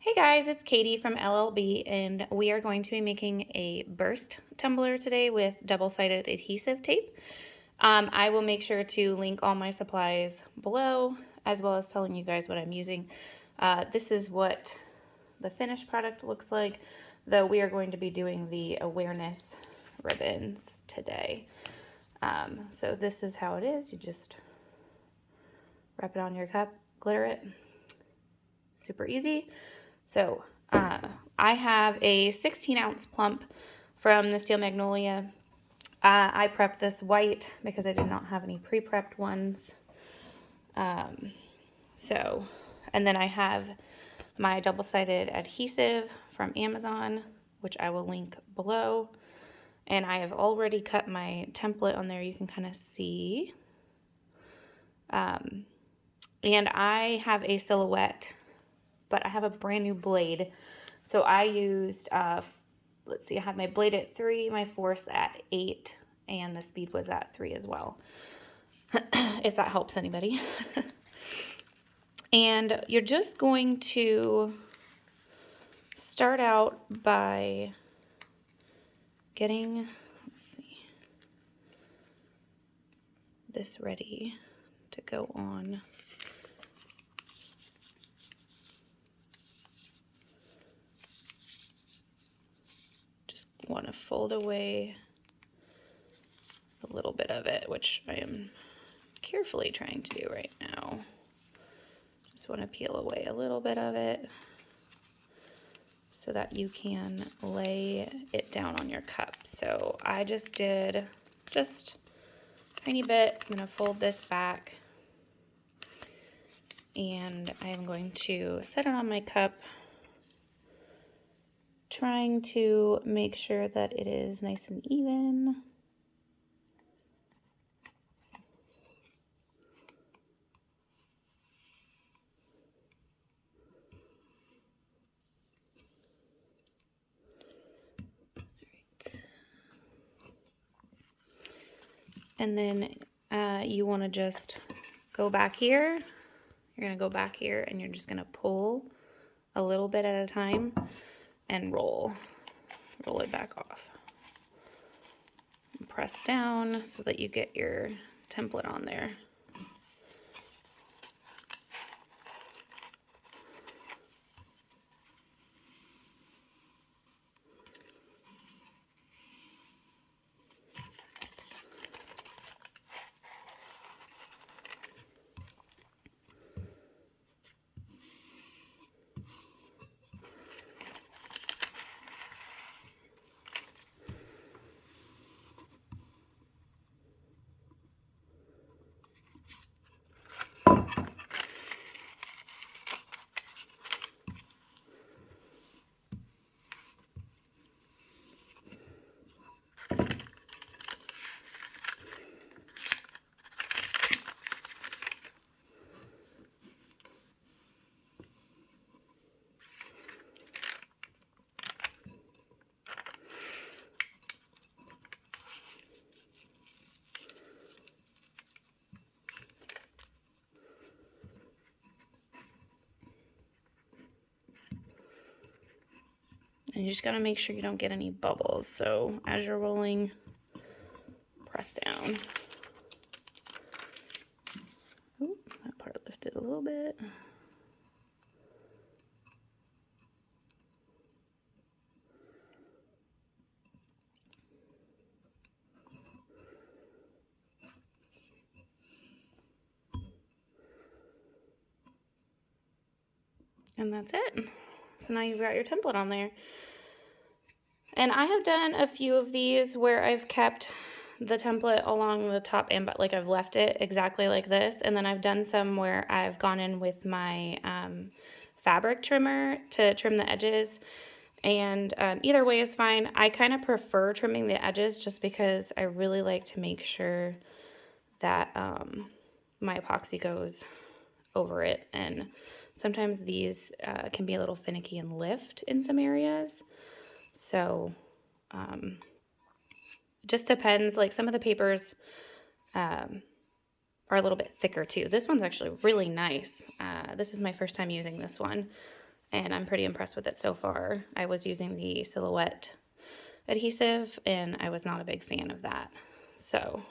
Hey guys, it's Katie from LLB, and we are going to be making a burst tumbler today with double-sided adhesive tape. I will make sure to link all my supplies below, as well as telling you guys what I'm using. This is what the finished product looks like, though we are going to be doing the awareness ribbons today. So this is how it is. You just wrap it on your cup, glitter it. Super easy. So I have a 16-ounce Plump from the Steel Magnolia. I prepped this white because I did not have any pre-prepped ones. And then I have my double-sided adhesive from Amazon, which I will link below. And I have already cut my template on there. You can kind of see. And I have a silhouette, but I have a brand new blade. So I used, let's see, I have my blade at 3, my force at 8, and the speed was at 3 as well, if that helps anybody. And you're just going to start out by getting, let's see, this ready to go on. Want to fold away a little bit of it, which I am carefully trying to do right now. Just want to peel away a little bit of it so that you can lay it down on your cup. So I just did just a tiny bit. I'm going to fold this back and I am going to set it on my cup, trying to make sure that it is nice and even. Right. And then you want to just go back here. You're going to go back here and you're just going to pull a little bit at a time and roll it back off. And press down so that you get your template on there. And you just got to make sure you don't get any bubbles. So as you're rolling, press down. Ooh, that part lifted a little bit. And that's it. So now you've got your template on there. And I have done a few of these where I've kept the template along the top and but like I've left it exactly like this. And then I've done some where I've gone in with my fabric trimmer to trim the edges. And either way is fine. I kind of prefer trimming the edges just because I really like to make sure that my epoxy goes over it. And sometimes these can be a little finicky and lift in some areas. So just depends. Like some of the papers are a little bit thicker too. This one's actually really nice. This is my first time using this one. and I'm pretty impressed with it so far. I was using the Silhouette adhesive, and I was not a big fan of that. So,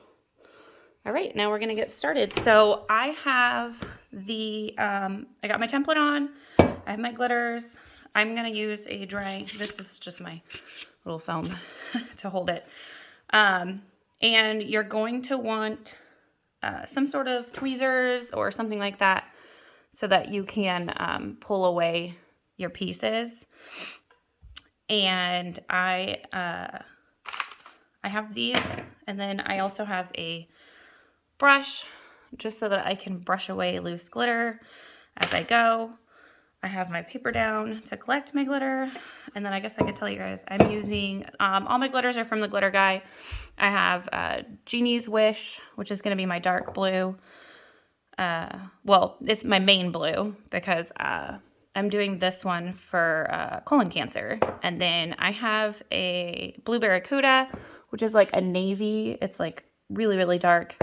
all right, now we're gonna get started. So I have the, I got my template on, I have my glitters. I'm gonna use a dry, this is just my little foam to hold it. And you're going to want some sort of tweezers or something like that so that you can pull away your pieces. And I have these, and then I also have a brush just so that I can brush away loose glitter as I go. I have my paper down to collect my glitter, and then I guess I could tell you guys I'm using, all my glitters are from the Glitter Guy. I have Genies Wish, which is going to be my dark blue. Well, it's my main blue because I'm doing this one for colon cancer. And then I have a blue Barracuda, which is like a navy. It's like really, really dark.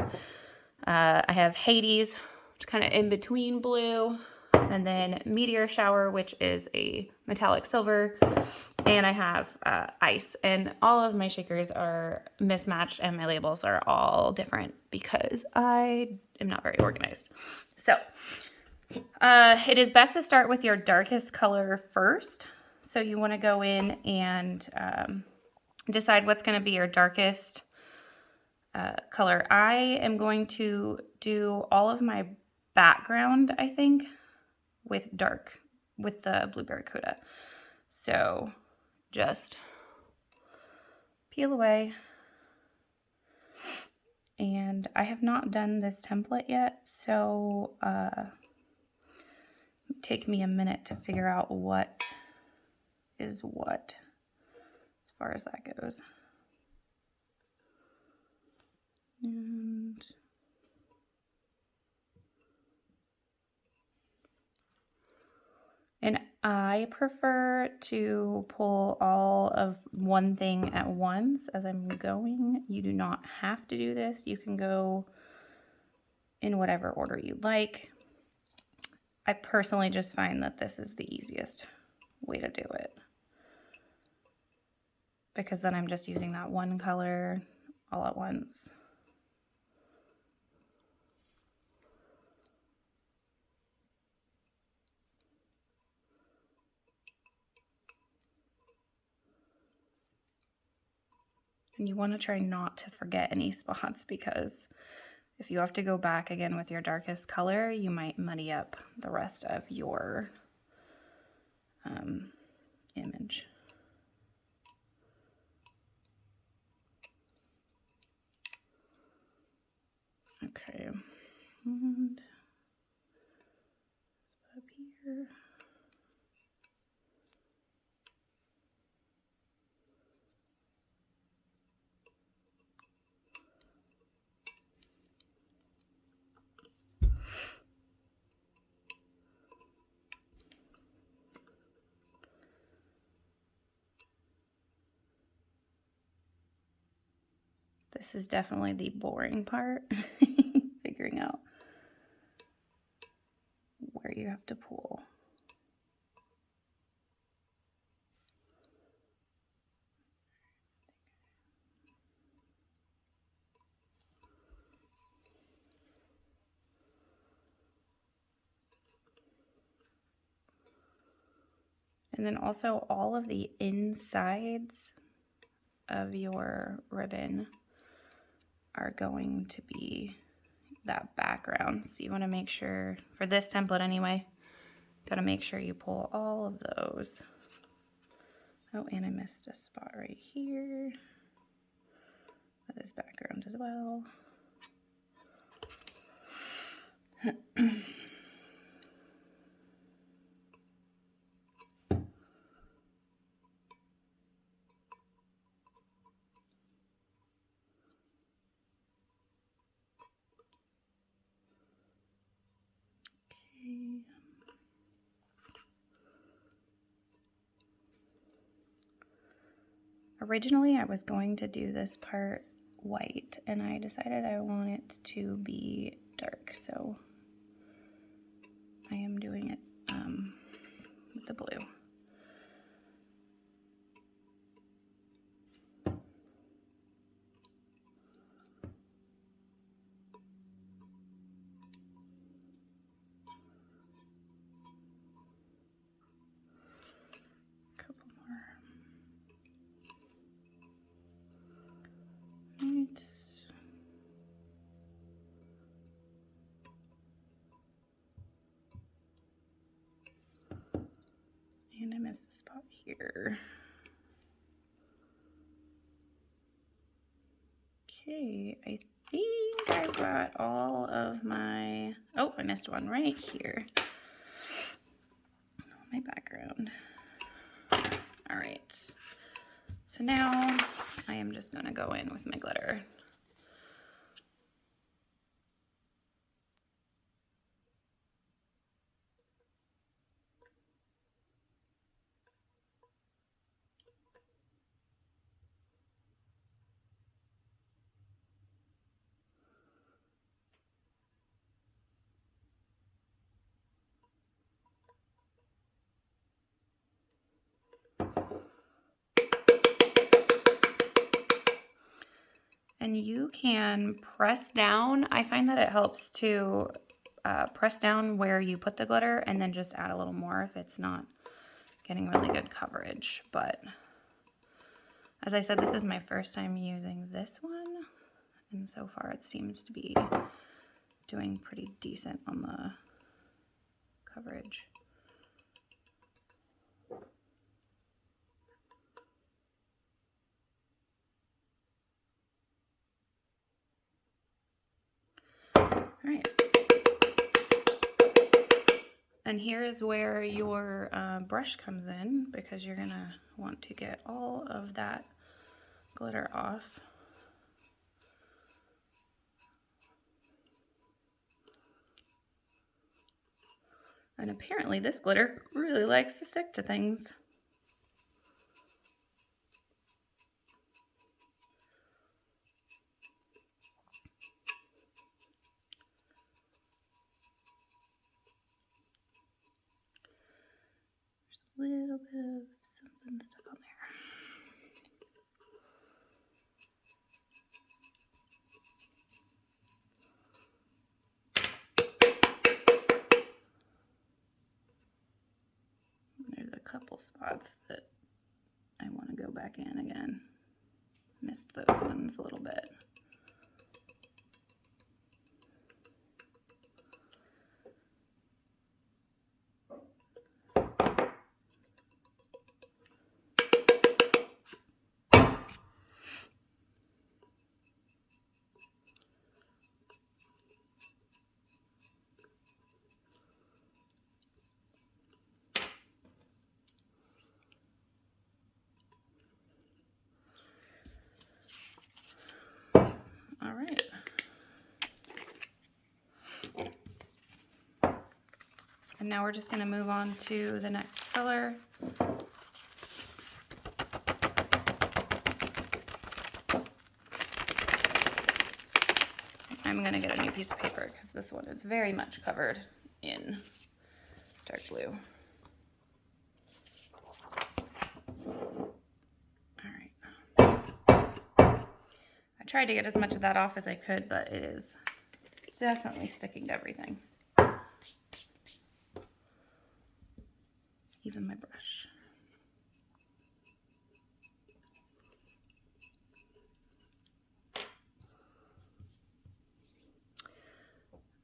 I have Hades, which is kind of in between blue. And then Meteor Shower, which is a metallic silver. And I have ice. And all of my shakers are mismatched and my labels are all different because I am not very organized. So it is best to start with your darkest color first. So you want to go in and decide what's going to be your darkest color. I am going to do all of my background, I think, with the blue Barracuda. So just peel away. And I have not done this template yet, so take me a minute to figure out what is what as far as that goes. And I prefer to pull all of one thing at once as I'm going. You do not have to do this. You can go in whatever order you like. I personally just find that this is the easiest way to do it, because then I'm just using that one color all at once. And you want to try not to forget any spots, because if you have to go back again with your darkest color, you might muddy up the rest of your image. Okay, and up here. This is definitely the boring part, figuring out where you have to pull. And then also all of the insides of your ribbon are going to be that background. So you want to make sure, for this template anyway, got to make sure you pull all of those. Oh, and I missed a spot right here. That is background as well. Originally, I was going to do this part white, and I decided I want it to be dark, so I am doing it with the blue. Couple more. Right. And I missed a spot here. Okay, I think I've got all of my, oh, I missed one right here. My background. All right, so now I am just gonna go in with my glitter. And you can press down. I find that it helps to press down where you put the glitter and then just add a little more if it's not getting really good coverage. But as I said, this is my first time using this one, and so far it seems to be doing pretty decent on the coverage. All right. And here is where your brush comes in, because you're gonna want to get all of that glitter off. And apparently this glitter really likes to stick to things. There's a little bit of something stuck on there. There's a couple spots that I want to go back in again. Missed those ones a little bit. All right. And now we're just going to move on to the next color. I'm going to get a new piece of paper because this one is very much covered in dark blue. All right. I tried to get as much of that off as I could, but it is definitely sticking to everything. Even my brush.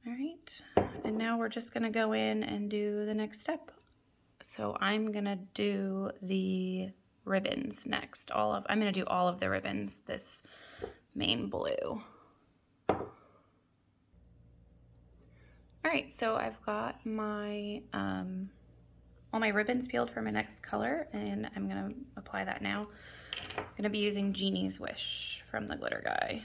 All right, and now we're just gonna go in and do the next step. So I'm gonna do the ribbons next. I'm gonna do all of the ribbons this main blue. All right, so I've got my all my ribbons peeled for my next color, and I'm gonna apply that now. I'm gonna be using Genies Wish from the Glitter Guy.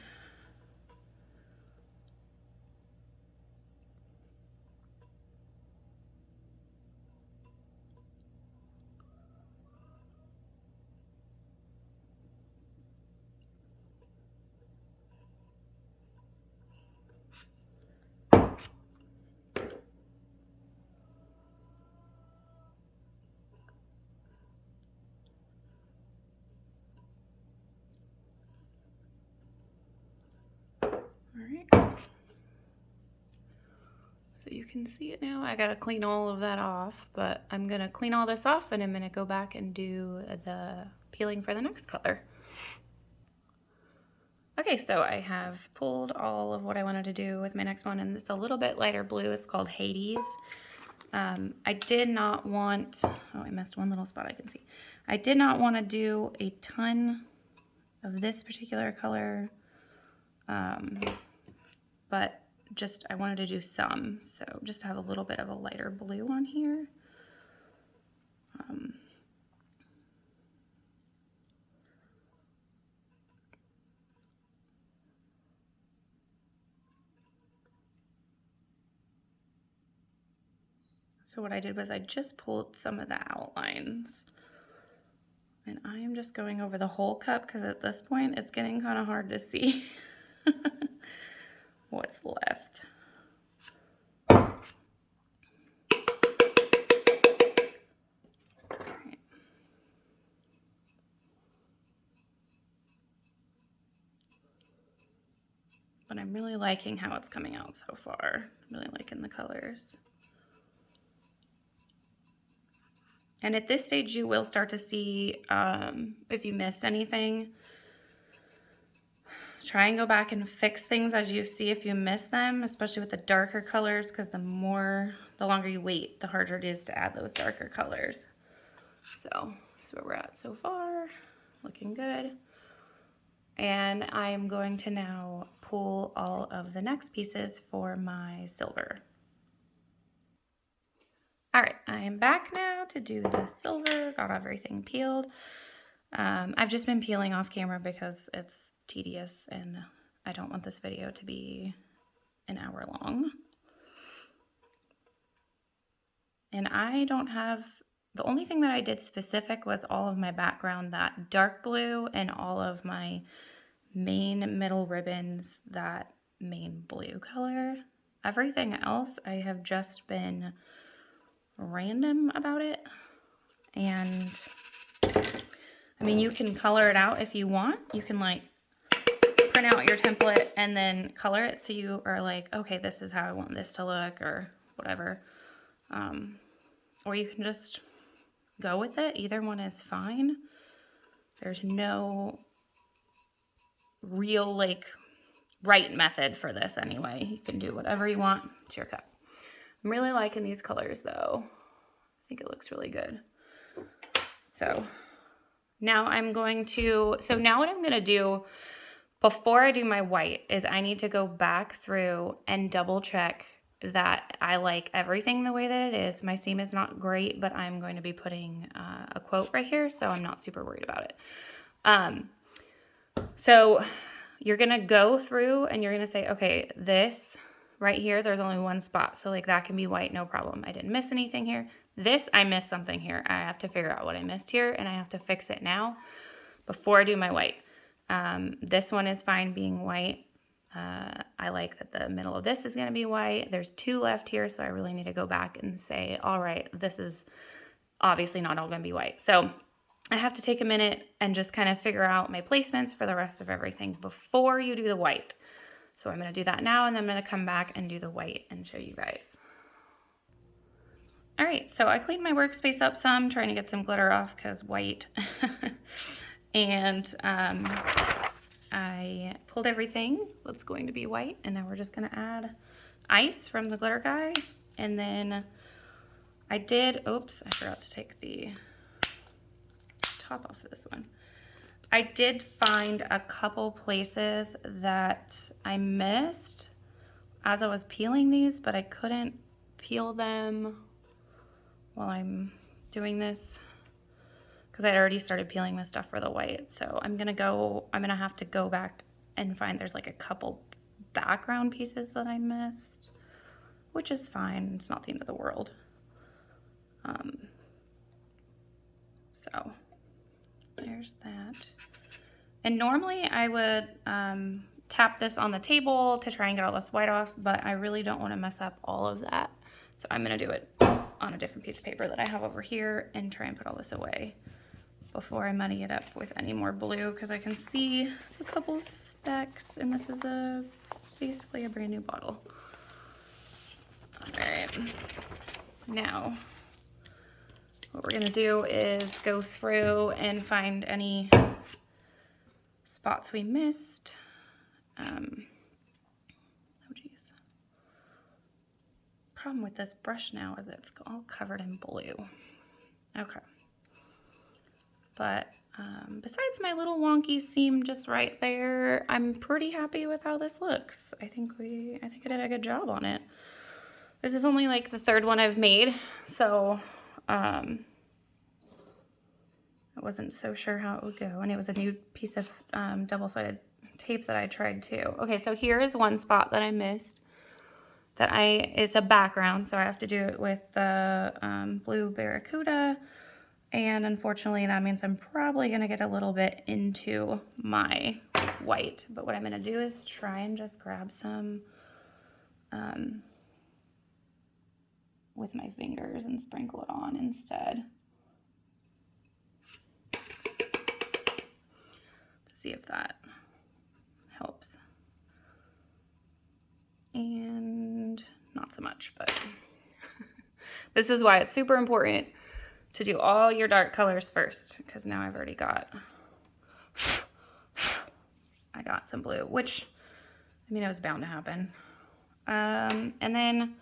right. So you can see it now. I gotta clean all of that off, but I'm gonna clean all this off and I'm gonna go back and do the peeling for the next color. Okay, so I have pulled all of what I wanted to do with my next one, and it's a little bit lighter blue. It's called Hades. I did not want, oh, I missed one little spot I can see. I did not want to do a ton of this particular color, but just I wanted to do some, so just have a little bit of a lighter blue on here. So what I did was I just pulled some of the outlines, and I am just going over the whole cup because at this point it's getting kind of hard to see what's left. But I'm really liking how it's coming out so far. I'm really liking the colors. And at this stage, you will start to see if you missed anything. Try and go back and fix things as you see if you miss them, especially with the darker colors, because the longer you wait, the harder it is to add those darker colors. So that's where we're at so far. Looking good. And I am going to now pull all of the next pieces for my silver. All right, I am back now to do the silver. Got everything peeled. I've just been peeling off camera because it's tedious and I don't want this video to be an hour long. And I don't have, the only thing that I did specific was all of my background, that dark blue, and all of my main middle ribbons, that main blue color. Everything else I have just been random about it. And I mean, you can color it out if you want. You can like print out your template and then color it so you are like, okay, this is how I want this to look, or whatever. Or you can just go with it. Either one is fine. There's no real like right method for this anyway. You can do whatever you want. It's your cup. I'm really liking these colors though. I think it looks really good. So now I'm going to, now what I'm going to do before I do my white is I need to go back through and double check that I like everything the way that it is. My seam is not great, but I'm going to be putting a quote right here, so I'm not super worried about it. So you're going to go through and you're going to say, okay, this right here, there's only one spot. So like that can be white, no problem. I didn't miss anything here. This, I missed something here. I have to figure out what I missed here and I have to fix it now before I do my white. This one is fine being white. I like that the middle of this is going to be white. There's two left here, so I really need to go back and say, all right, this is obviously not all going to be white. So I have to take a minute and just kind of figure out my placements for the rest of everything before you do the white. So I'm going to do that now, and then I'm going to come back and do the white and show you guys. All right, so I cleaned my workspace up some, trying to get some glitter off because white. And I pulled everything that's going to be white, and now we're just going to add ice from the glitter guy. And then I did, oops, I forgot to take the top off of this one. I did find a couple places that I missed as I was peeling these, but I couldn't peel them while I'm doing this because I'd already started peeling this stuff for the white. So I'm gonna have to go back and find, there's like a couple background pieces that I missed, which is fine. It's not the end of the world. So there's that. And normally I would tap this on the table to try and get all this white off, but I really don't want to mess up all of that. So I'm going to do it on a different piece of paper that I have over here and try and put all this away before I muddy it up with any more blue, because I can see a couple specks, and this is a basically a brand new bottle. All right, now what we're gonna do is go through and find any spots we missed. Oh geez. Problem with this brush now is it's all covered in blue. Okay. But besides my little wonky seam just right there, I'm pretty happy with how this looks. I think I did a good job on it. This is only like the third one I've made, so I wasn't so sure how it would go. And it was a new piece of double-sided tape that I tried too. Okay, so here is one spot that I missed. It's a background, so I have to do it with the blue Barracuda. And unfortunately, that means I'm probably gonna get a little bit into my white. But what I'm gonna do is try and just grab some with my fingers and sprinkle it on instead. To see if that helps. And not so much, but this is why it's super important to do all your dark colors first, because now I've already got, I got some blue, which, I mean, it was bound to happen. And then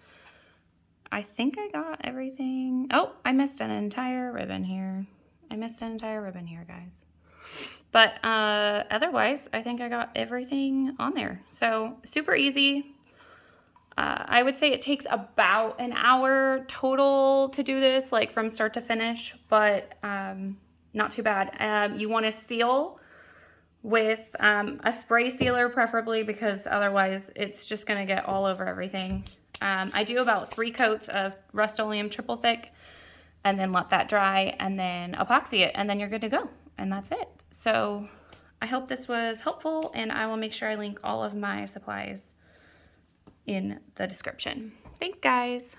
I think I got everything. Oh, I missed an entire ribbon here. Guys. But otherwise, I think I got everything on there. So super easy. I would say it takes about an hour total to do this, like from start to finish, but not too bad. You want to seal with a spray sealer preferably, because otherwise it's just going to get all over everything. I do about 3 coats of Rust-Oleum triple thick and then let that dry and then epoxy it, and then you're good to go. And that's it. So I hope this was helpful, and I will make sure I link all of my supplies in the description. Thanks, guys.